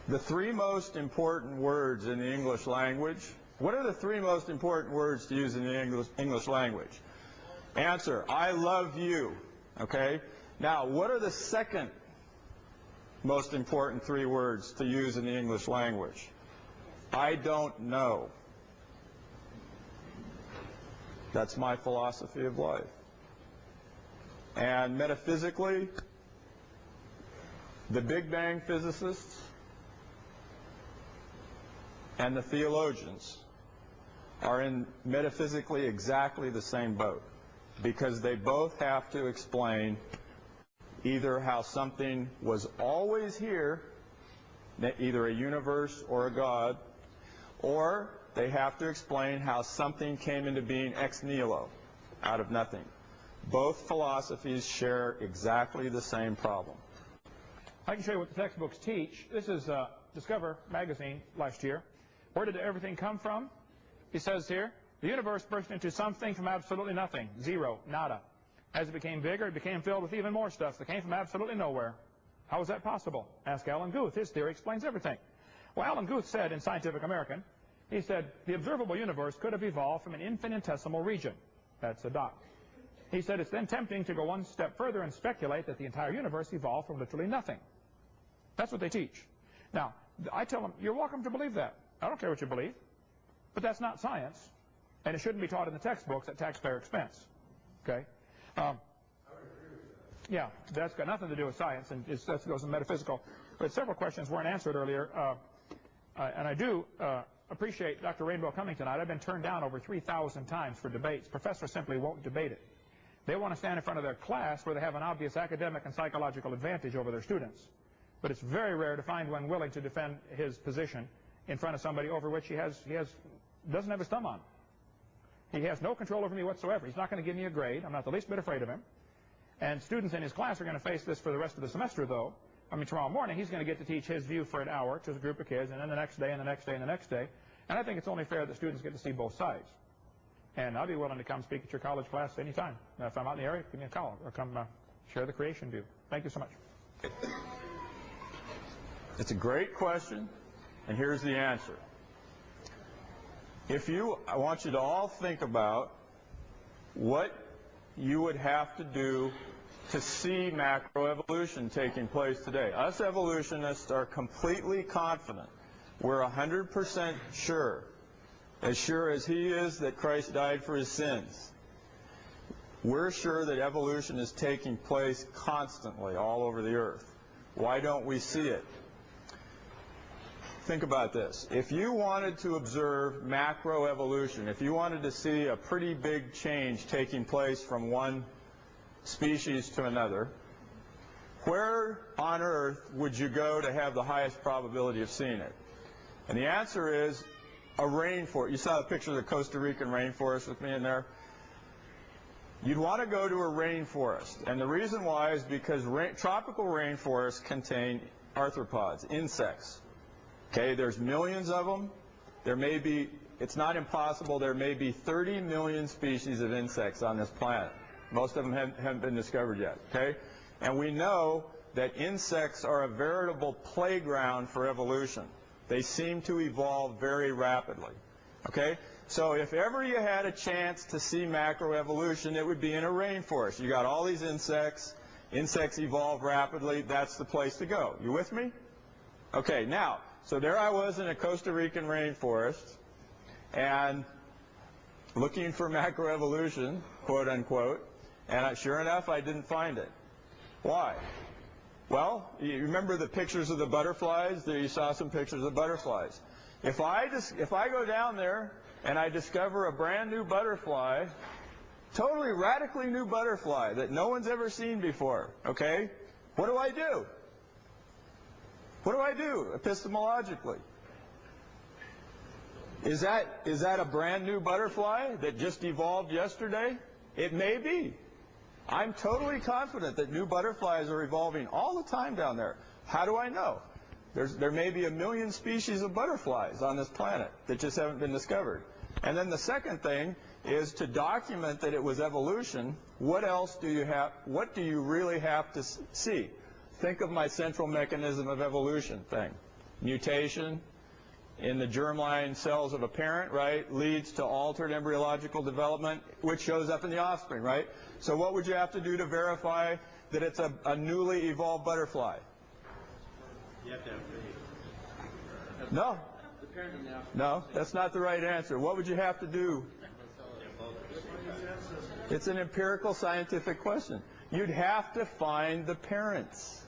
The three most important words in the English language. What are the three most important words to use in the English language? Answer, I love you. Okay? Now, what are the second most important three words to use in the English language? I don't know. That's my philosophy of life. And metaphysically, the Big Bang physicists and the theologians are in metaphysically exactly the same boat, because they both have to explain either how something was always here, either a universe or a God, or they have to explain how something came into being ex nihilo, out of nothing. Both philosophies share exactly the same problem. I can show you what the textbooks teach. This is Discover magazine last year. Where did everything come from? He says here, the universe burst into something from absolutely nothing. Zero. Nada. As it became bigger, it became filled with even more stuff that came from absolutely nowhere. How is that possible? Ask Alan Guth. His theory explains everything. Well, Alan Guth said in Scientific American, he said, the observable universe could have evolved from an infinitesimal region. That's a dot. He said it's then tempting to go one step further and speculate that the entire universe evolved from literally nothing. That's what they teach. Now, I tell them, you're welcome to believe that. I don't care what you believe. But that's not science, and it shouldn't be taught in the textbooks at taxpayer expense. Okay? Yeah, that's got nothing to do with science, and that goes in metaphysical. But several questions weren't answered earlier, and I do appreciate Dr. Rainbow coming tonight. I've been turned down over 3,000 times for debates. Professors simply won't debate it. They want to stand in front of their class where they have an obvious academic and psychological advantage over their students. But it's very rare to find one willing to defend his position in front of somebody over which he doesn't have his thumb on. He has no control over me whatsoever. He's not going to give me a grade. I'm not the least bit afraid of him. And students in his class are going to face this for the rest of the semester, though. I mean, tomorrow morning he's going to get to teach his view for an hour to a group of kids, and then the next day, and the next day, and the next day. And I think it's only fair that students get to see both sides. And I'll be willing to come speak at your college class anytime. Now, if I'm out in the area, give me a call, or come share the creation view. Thank you so much. It's a great question, and here's the answer. I want you to all think about what you would have to do to see macroevolution taking place today. Us evolutionists are completely confident. We're 100% sure as he is that Christ died for his sins. We're sure that evolution is taking place constantly all over the earth. Why don't we see it? Think about this. If you wanted to observe macroevolution, if you wanted to see a pretty big change taking place from one species to another, where on Earth would you go to have the highest probability of seeing it? And the answer is a rainforest. You saw the picture of the Costa Rican rainforest with me in there? You'd want to go to a rainforest. And the reason why is because tropical rainforests contain arthropods, insects. Okay, there's millions of them. There may be, it's not impossible, there may be 30 million species of insects on this planet. Most of them haven't been discovered yet, okay? And we know that insects are a veritable playground for evolution. They seem to evolve very rapidly, okay? So if ever you had a chance to see macroevolution, it would be in a rainforest. You got all these insects evolve rapidly, that's the place to go. You with me? Okay, now, so there I was in a Costa Rican rainforest, and looking for macroevolution, quote unquote, and sure enough, I didn't find it. Why? Well, you remember the pictures of the butterflies? There you saw some pictures of butterflies. If I go down there and I discover a brand new butterfly, totally radically new butterfly that no one's ever seen before, okay? What do I do? What do I do epistemologically? Is that a brand new butterfly that just evolved yesterday? It may be. I'm totally confident that new butterflies are evolving all the time down there. How do I know? There may be 1 million species of butterflies on this planet that just haven't been discovered. And then the second thing is to document that it was evolution. What else do you have? What do you really have to see? Think of my central mechanism of evolution thing. mutation in the germline cells of a parent, right, leads to altered embryological development, which shows up in the offspring, right? So what would you have to do to verify that it's a newly evolved butterfly? You have to have faith. No. The parent and the offspring. No, that's not the right answer. What would you have to do? It's an empirical scientific question. You'd have to find the parents.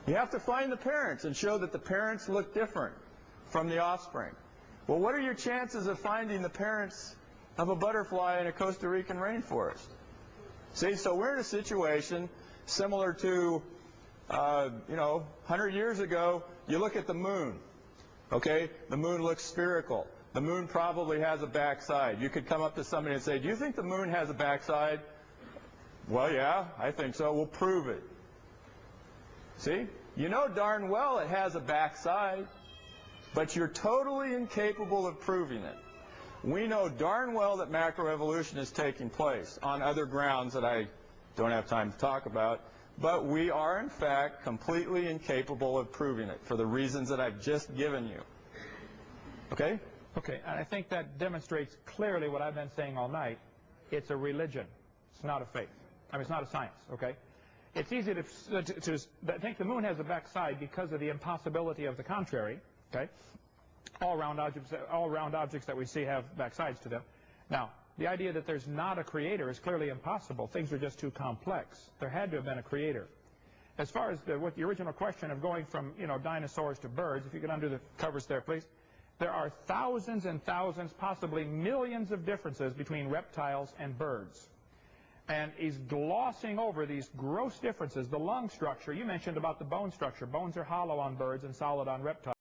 You have to find the parents and show that the parents look different from the offspring. Well, what are your chances of finding the parents of a butterfly in a Costa Rican rainforest? See, so we're in a situation similar to, 100 years ago, you look at the moon, okay? The moon looks spherical. The moon probably has a backside. You could come up to somebody and say, do you think the moon has a backside? Well, yeah, I think so. We'll prove it. See? You know darn well it has a backside, but you're totally incapable of proving it. We know darn well that macroevolution is taking place on other grounds that I don't have time to talk about, but we are, in fact, completely incapable of proving it for the reasons that I've just given you. Okay? Okay, and I think that demonstrates clearly what I've been saying all night. It's a religion. It's not a faith. I mean, it's not a science, okay? It's easy to think the moon has a backside because of the impossibility of the contrary, okay? All round objects that we see have backsides to them. Now, the idea that there's not a creator is clearly impossible. Things are just too complex. There had to have been a creator. As far as what the original question of going from, dinosaurs to birds, if you could undo the covers there, please. There are thousands and thousands, possibly millions of differences between reptiles and birds. And he's glossing over these gross differences. The lung structure, you mentioned about the bone structure. Bones are hollow on birds and solid on reptiles.